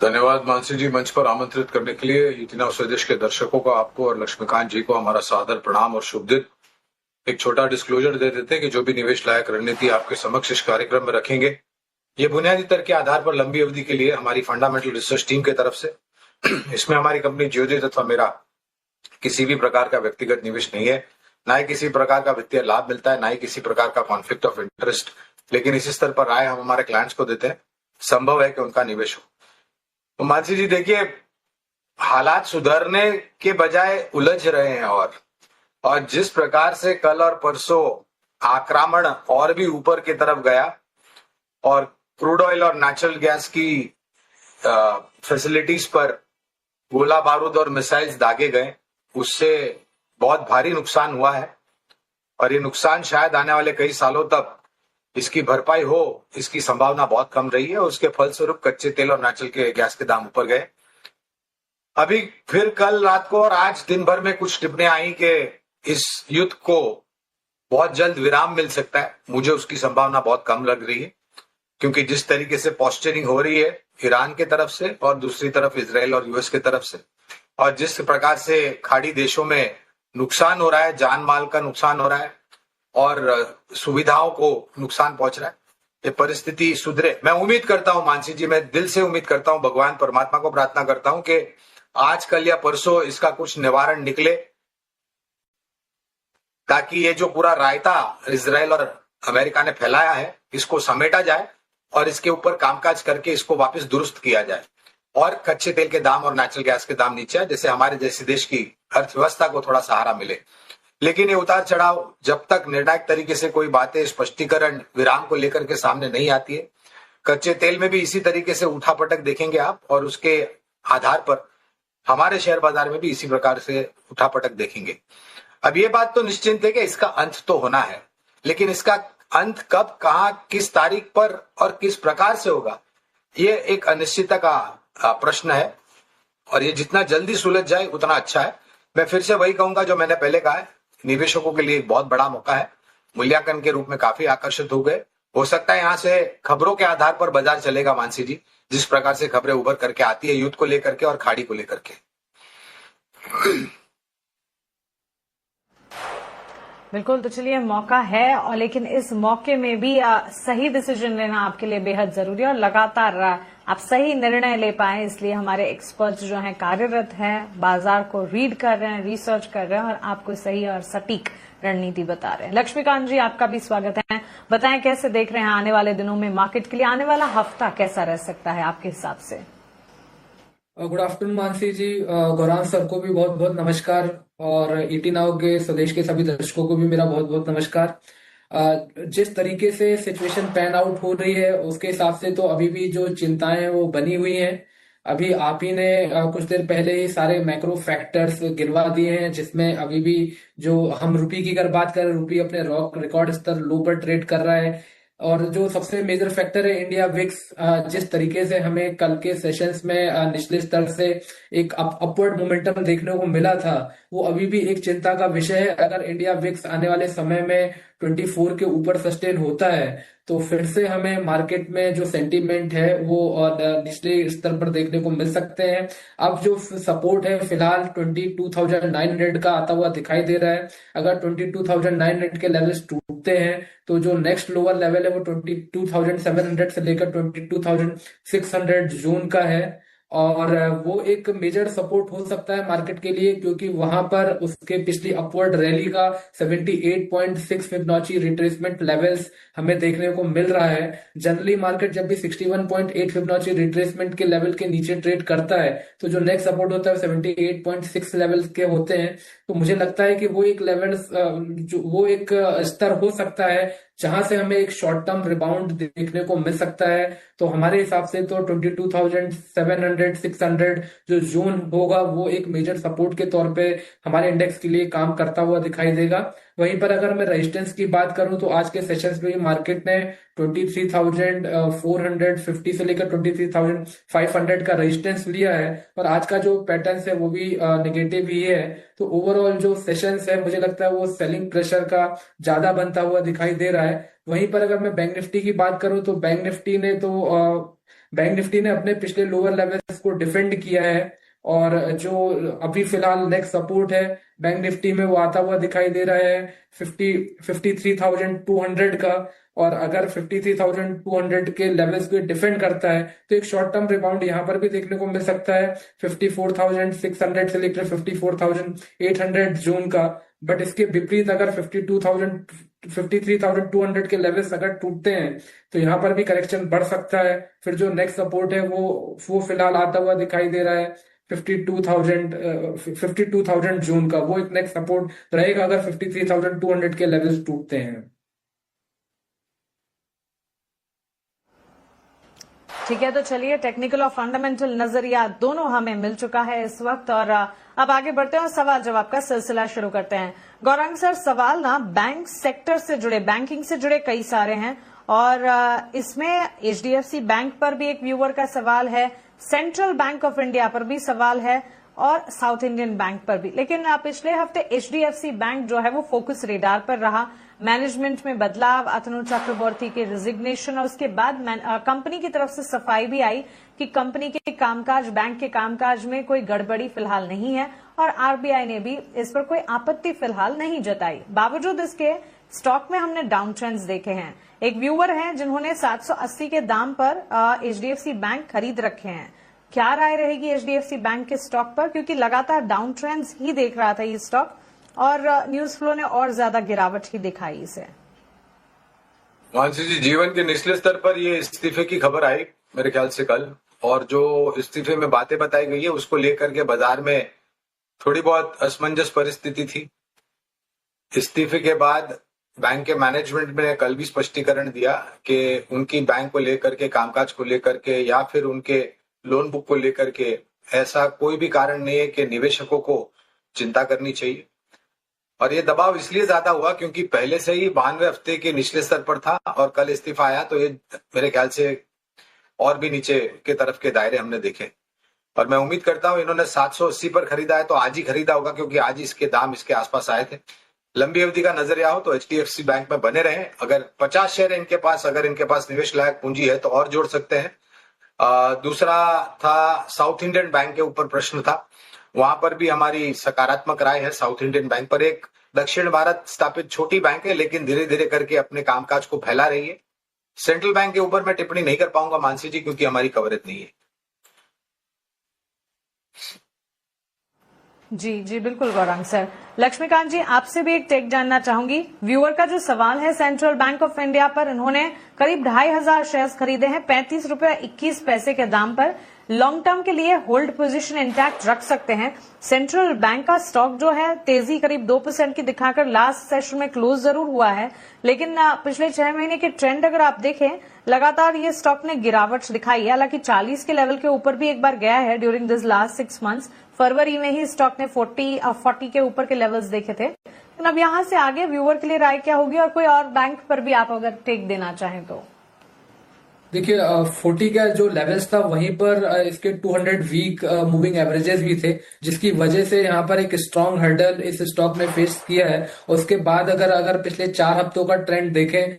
धन्यवाद मानसी जी, मंच पर आमंत्रित करने के लिए। इतना स्वदेश के दर्शकों को, आपको और लक्ष्मीकांत जी को हमारा सादर प्रणाम और शुभ दिन। एक छोटा डिस्क्लोजर दे देते हैं कि जो भी निवेश लायक रणनीति आपके समक्ष इस कार्यक्रम में रखेंगे, ये बुनियादी तर्क के आधार पर लंबी अवधि के लिए हमारी फंडामेंटल रिसर्च टीम की तरफ से इसमें हमारी कंपनी ज्योतिष अथवा मेरा किसी भी प्रकार का व्यक्तिगत निवेश नहीं है। ना ही किसी प्रकार का वित्तीय लाभ मिलता है, ना ही किसी प्रकार का कॉन्फ्लिक्ट ऑफ इंटरेस्ट। लेकिन इसी स्तर पर राय हम हमारे क्लाइंट्स को देते हैं। संभव है कि उनका निवेश हो। तो मानसी जी देखिए, हालात सुधरने के बजाय उलझ रहे हैं। और जिस प्रकार से कल और परसों आक्रमण और भी ऊपर की तरफ गया और क्रूड ऑयल और नेचुरल गैस की फैसिलिटीज पर गोला बारूद और मिसाइल्स दागे गए, उससे बहुत भारी नुकसान हुआ है। और ये नुकसान शायद आने वाले कई सालों तक इसकी भरपाई हो, इसकी संभावना बहुत कम रही है। उसके फलस्वरूप कच्चे तेल और नेचुरल के गैस के दाम ऊपर गए। अभी फिर कल रात को और आज दिन भर में कुछ टिप्पणियां आई कि इस युद्ध को बहुत जल्द विराम मिल सकता है। मुझे उसकी संभावना बहुत कम लग रही है, क्योंकि जिस तरीके से पोस्चरिंग हो रही है ईरान की तरफ से और दूसरी तरफ इजराइल और यूएस की तरफ से, और जिस प्रकार से खाड़ी देशों में नुकसान हो रहा है, जान माल का नुकसान हो रहा है और सुविधाओं को नुकसान पहुंच रहा है, ये परिस्थिति सुधरे। मैं उम्मीद करता हूं मानसी जी, मैं दिल से उम्मीद करता हूं, भगवान परमात्मा को प्रार्थना करता हूं कि आज कल या परसों इसका कुछ निवारण निकले, ताकि ये जो पूरा रायता इजराइल और अमेरिका ने फैलाया है इसको समेटा जाए और इसके ऊपर कामकाज करके इसको वापस दुरुस्त किया जाए और कच्चे तेल के दाम और नेचुरल गैस के दाम नीचे आए, जिससे हमारे जैसे देश की अर्थव्यवस्था को थोड़ा सहारा मिले। लेकिन ये उतार चढ़ाव जब तक निर्णायक तरीके से कोई बातें, स्पष्टीकरण, विराम को लेकर के सामने नहीं आती है, कच्चे तेल में भी इसी तरीके से उठापटक देखेंगे आप, और उसके आधार पर हमारे शेयर बाजार में भी इसी प्रकार से उठापटक देखेंगे। अब ये बात तो निश्चिंत है कि इसका अंत तो होना है, लेकिन इसका अंत कब, कहां, किस तारीख पर और किस प्रकार से होगा, ये एक अनिश्चितता का प्रश्न है। और ये जितना जल्दी सुलझ जाए उतना अच्छा है। मैं फिर से वही कहूंगा जो मैंने पहले कहा है, निवेशकों के लिए एक बहुत बड़ा मौका है। मूल्यांकन के रूप में काफी आकर्षित हो गए। हो सकता है यहां से खबरों के आधार पर बाजार चलेगा मानसी जी, जिस प्रकार से खबरें उभर करके आती है युद्ध को लेकर के और खाड़ी को लेकर के। बिल्कुल, तो चलिए मौका है, और लेकिन इस मौके में भी सही डिसीजन लेना आपके लिए बेहद जरूरी है और लगातार आप सही निर्णय ले पाए, इसलिए हमारे एक्सपर्ट्स जो हैं कार्यरत हैं, बाजार को रीड कर रहे हैं, रिसर्च कर रहे हैं और आपको सही और सटीक रणनीति बता रहे हैं। लक्ष्मीकांत जी, आपका भी स्वागत है। बताएं कैसे देख रहे हैं आने वाले दिनों में मार्केट के लिए, आने वाला हफ्ता कैसा रह सकता है आपके हिसाब से? गुड आफ्टरनून मानसी जी, गौरांग सर को भी बहुत बहुत नमस्कार और ईटी नाउ के स्वदेश के सभी दर्शकों को भी मेरा बहुत बहुत नमस्कार। जिस तरीके से सिचुएशन पैन आउट हो रही है उसके हिसाब से तो अभी भी जो चिंताएं हैं वो बनी हुई हैं। अभी आप ही ने कुछ देर पहले ही सारे मैक्रो फैक्टर्स गिनवा दिए हैं, जिसमें अभी भी जो हम रुपये की अगर बात करें, रुपये अपने रिकॉर्ड स्तर लो पर ट्रेड कर रहा है। और जो सबसे मेजर फैक्टर है इंडिया विक्स, जिस तरीके से हमें कल के सेशंस में निचले स्तर से एक अपवर्ड मोमेंटम देखने को मिला था, वो अभी भी एक चिंता का विषय है। अगर इंडिया विक्स आने वाले समय में 24 के ऊपर सस्टेन होता है तो फिर से हमें मार्केट में जो सेंटीमेंट है वो निचले स्तर पर देखने को मिल सकते हैं। अब जो सपोर्ट है फिलहाल 22,900 का आता हुआ दिखाई दे रहा है। अगर 22,900 के लेवल्स टूटते हैं तो जो नेक्स्ट लोअर लेवल है वो 22,700 से लेकर 22,600 जोन का है, और वो एक मेजर सपोर्ट हो सकता है मार्केट के लिए, क्योंकि वहां पर उसके पिछली अपवर्ड रैली का 78.6 फिबोनाची रिट्रेसमेंट लेवल्स हमें देखने को मिल रहा है। जनरली मार्केट जब भी 61.8 फिबोनाची रिट्रेसमेंट के लेवल के नीचे ट्रेड करता है तो जो नेक्स्ट सपोर्ट होता है 78.6 लेवल्स के होते हैं। तो मुझे लगता है कि वो एक लेवल, जो वो एक स्तर हो सकता है जहां से हमें एक शॉर्ट टर्म रिबाउंड देखने को मिल सकता है। तो हमारे हिसाब से तो 22,700 600 जो जोन होगा वो एक मेजर सपोर्ट के तौर पे हमारे इंडेक्स के लिए काम करता हुआ दिखाई देगा। वहीं पर अगर मैं रेजिस्टेंस की बात करूं तो आज के सेशंस में मार्केट ने 23,450 से लेकर 23,500 का रेजिस्टेंस लिया है, और आज का जो पैटर्न है वो भी नेगेटिव ही है। तो ओवरऑल जो सेशंस है मुझे लगता है वो सेलिंग प्रेशर का ज्यादा बनता हुआ दिखाई दे रहा है। वहीं पर अगर मैं बैंक निफ्टी की बात करूं तो बैंक निफ्टी ने तो बैंक निफ्टी ने अपने पिछले लोअर लेवल्स को डिफेंड किया है और जो अभी फिलहाल नेक्स्ट सपोर्ट है बैंक निफ्टी में वो आता हुआ दिखाई दे रहा है 53,200 का। और अगर 53,200 के लेवल्स को डिफेंड करता है तो एक शॉर्ट टर्म रिबाउंड यहाँ पर भी देखने को मिल सकता है 54,600 से लेकर 54,800 जोन का। बट इसके विपरीत अगर 53,200 के लेवल्स अगर टूटते हैं तो यहाँ पर भी करेक्शन बढ़ सकता है। फिर जो नेक्स्ट सपोर्ट है वो फिलहाल आता हुआ दिखाई दे रहा है 52,000 जोन का। वो एक नेक्स्ट सपोर्ट रहेगा अगर 53,200 के लेवल्स टूटते हैं। ठीक है, तो चलिए टेक्निकल और फंडामेंटल नजरिया दोनों हमें मिल चुका है इस वक्त, और अब आगे बढ़ते हैं और सवाल जवाब का सिलसिला शुरू करते हैं। गौरांग सर, सवाल ना बैंक सेक्टर से जुड़े, बैंकिंग से जुड़े कई सारे हैं, और इसमें एचडीएफसी बैंक पर भी एक व्यूअर का सवाल है, सेंट्रल बैंक ऑफ इंडिया पर भी सवाल है और साउथ इंडियन बैंक पर भी। लेकिन पिछले हफ्ते एचडीएफसी बैंक जो है वो फोकस रेडार पर रहा। मैनेजमेंट में बदलाव, अतनु चक्रवर्ती के रिजिग्नेशन और उसके बाद कंपनी की तरफ से सफाई भी आई कि कंपनी के कामकाज, बैंक के कामकाज में कोई गड़बड़ी फिलहाल नहीं है, और आरबीआई ने भी इस पर कोई आपत्ति फिलहाल नहीं जताई। बावजूद इसके स्टॉक में हमने डाउन ट्रेंड्स देखे हैं। एक व्यूअर हैं जिन्होंने 780 के दाम पर एचडीएफसी बैंक खरीद रखे हैं। क्या राय रहेगी एचडीएफसी बैंक के स्टॉक पर, क्योंकि लगातार डाउन ट्रेंड्स ही देख रहा था ये स्टॉक, और न्यूज फ्लो ने और ज्यादा गिरावट ही दिखाई इसे। मानसी जी, जीवन के निचले स्तर पर ये इस्तीफे की खबर आई मेरे ख्याल से कल, और जो इस्तीफे में बातें बताई गई है उसको लेकर के बाजार में थोड़ी बहुत असमंजस परिस्थिति थी। इस्तीफे के बाद बैंक के मैनेजमेंट ने कल भी स्पष्टीकरण दिया कि उनकी बैंक को लेकर के, कामकाज को लेकर के या फिर उनके लोन बुक को लेकर के ऐसा कोई भी कारण नहीं है कि निवेशकों को चिंता करनी चाहिए। और ये दबाव इसलिए ज्यादा हुआ क्योंकि पहले से ही 92 हफ्ते के निचले स्तर पर था, और कल इस्तीफा आया तो ये मेरे ख्याल से और भी नीचे के तरफ के दायरे हमने देखे। और मैं उम्मीद करता हूं इन्होंने 780 पर खरीदा है तो आज ही खरीदा होगा, क्योंकि आज ही इसके दाम इसके आसपास आए थे। लंबी अवधि का नजरिया हो तो एचडीएफसी बैंक में बने रहे। अगर 50 शेयर इनके पास, अगर इनके पास निवेश लायक पूंजी है तो और जोड़ सकते हैं। दूसरा था साउथ इंडियन बैंक के ऊपर प्रश्न था, वहां पर भी हमारी सकारात्मक राय है। साउथ इंडियन बैंक पर एक दक्षिण भारत स्थापित छोटी बैंक है, लेकिन धीरे धीरे करके अपने कामकाज को फैला रही है। सेंट्रल बैंक के ऊपर मैं टिप्पणी नहीं कर पाऊंगा मानसी जी, क्योंकि हमारी कवरेज नहीं है। जी बिल्कुल गौरांग सर। लक्ष्मीकांत जी, आपसे भी एक टेक जानना चाहूंगी। व्यूअर का जो सवाल है सेंट्रल बैंक ऑफ इंडिया पर, इन्होंने करीब 2,500 शेयर्स खरीदे हैं 35.21 के दाम पर। लॉन्ग टर्म के लिए होल्ड पोजीशन इंटैक्ट रख सकते हैं। सेंट्रल बैंक का स्टॉक जो है तेजी करीब 2% की दिखाकर लास्ट सेशन में क्लोज जरूर हुआ है, लेकिन पिछले 6 महीने के ट्रेंड अगर आप देखें, लगातार ये स्टॉक ने गिरावट दिखाई है। हालांकि 40 के लेवल के ऊपर भी एक बार गया है ड्यूरिंग दिस लास्ट 6 मंथ्स। फरवरी में ही स्टॉक ने 40 के ऊपर के लेवल्स देखे थे। लेकिन अब यहां से आगे व्यूअर के लिए राय क्या होगी, और कोई और बैंक पर भी आप अगर टेक देना चाहें तो? देखिए 40 का जो लेवल्स था वहीं पर इसके 200 वीक मूविंग एवरेजेस भी थे, जिसकी वजह से यहाँ पर एक स्ट्रॉन्ग हर्डल इस स्टॉक ने फेस किया है। उसके बाद अगर पिछले 4 हफ्तों का ट्रेंड देखें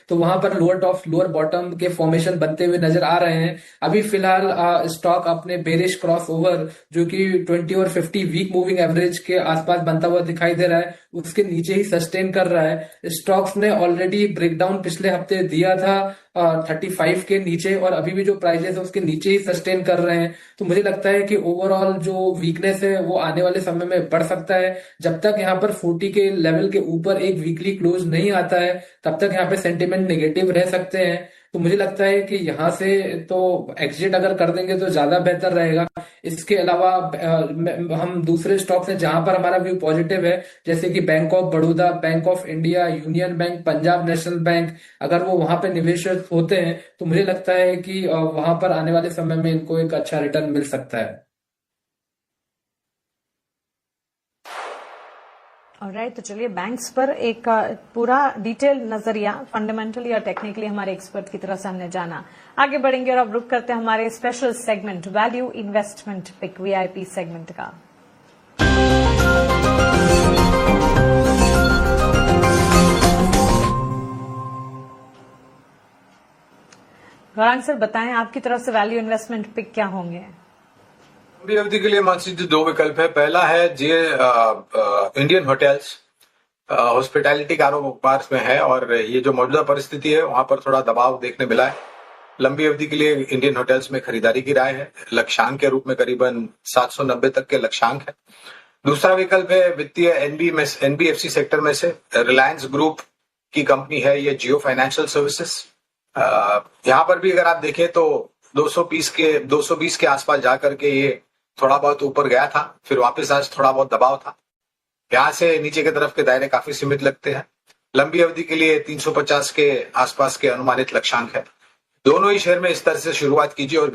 तो वहां पर लोअर टॉप लोअर बॉटम के फॉर्मेशन बनते हुए नजर आ रहे हैं। अभी फिलहाल स्टॉक अपने बेरिश क्रॉस ओवर जो कि 20 और 50 वीक मूविंग एवरेज के आसपास बनता हुआ दिखाई दे रहा है, उसके नीचे ही सस्टेन कर रहा है। स्टॉक्स ने ऑलरेडी ब्रेकडाउन पिछले हफ्ते दिया था 35 के नीचे, और अभी भी जो प्राइजेस है उसके नीचे ही सस्टेन कर रहे हैं। तो मुझे लगता है कि ओवरऑल जो वीकनेस है वो आने वाले समय में बढ़ सकता है। जब तक यहाँ पर 40 के लेवल के ऊपर एक वीकली क्लोज नहीं आता है तब तक यहाँ पे सेंटिमेंट नेगेटिव रह सकते हैं। तो मुझे लगता है कि यहाँ से तो एग्जिट अगर कर देंगे तो ज्यादा बेहतर रहेगा। इसके अलावा हम दूसरे स्टॉक्स हैं जहां पर हमारा व्यू पॉजिटिव है, जैसे कि bank of Baroda, bank of India, union bank, Punjab national bank. अगर वो वहां पे निवेश होते हैं तो मुझे लगता है कि वहां पर आने वाले समय में इनको एक अच्छा रिटर्न मिल सकता है। ऑलराइट, तो चलिए बैंक्स पर एक पूरा डिटेल नजरिया फंडामेंटली और टेक्निकली हमारे एक्सपर्ट की तरफ से हमने जाना। आगे बढ़ेंगे और अब रुक करते हैं हमारे special segment value investment pick VIP segment का। गौरांग सर बताएं आपकी तरफ से वैल्यू इन्वेस्टमेंट पिक क्या होंगे? लंबी अवधि के लिए मानसी जी 2 विकल्प है। पहला है इंडियन होटल्स, हॉस्पिटैलिटी कारोबार में है और ये जो मौजूदा परिस्थिति है वहां पर थोड़ा दबाव देखने मिला है। लंबी अवधि के लिए इंडियन होटल्स में खरीदारी की राय है। लक्ष्यांक के रूप में करीबन 790 तक के लक्ष्यांक है। दूसरा विकल्प है वित्तीय एनबीएफसी सेक्टर में से रिलायंस ग्रुप की कंपनी है ये जियो फाइनेंशियल सर्विसेज। यहाँ पर भी अगर आप देखें तो 220 के आसपास जाकर के ये थोड़ा बहुत ऊपर गया था, फिर वापस आज थोड़ा बहुत दबाव था। यहाँ से नीचे की तरफ के दायरे काफी सीमित लगते हैं। लंबी अवधि के लिए 350 के आसपास के अनुमानित लक्ष्यांक है। दोनों ही शेयर में इस तरह से शुरुआत कीजिए और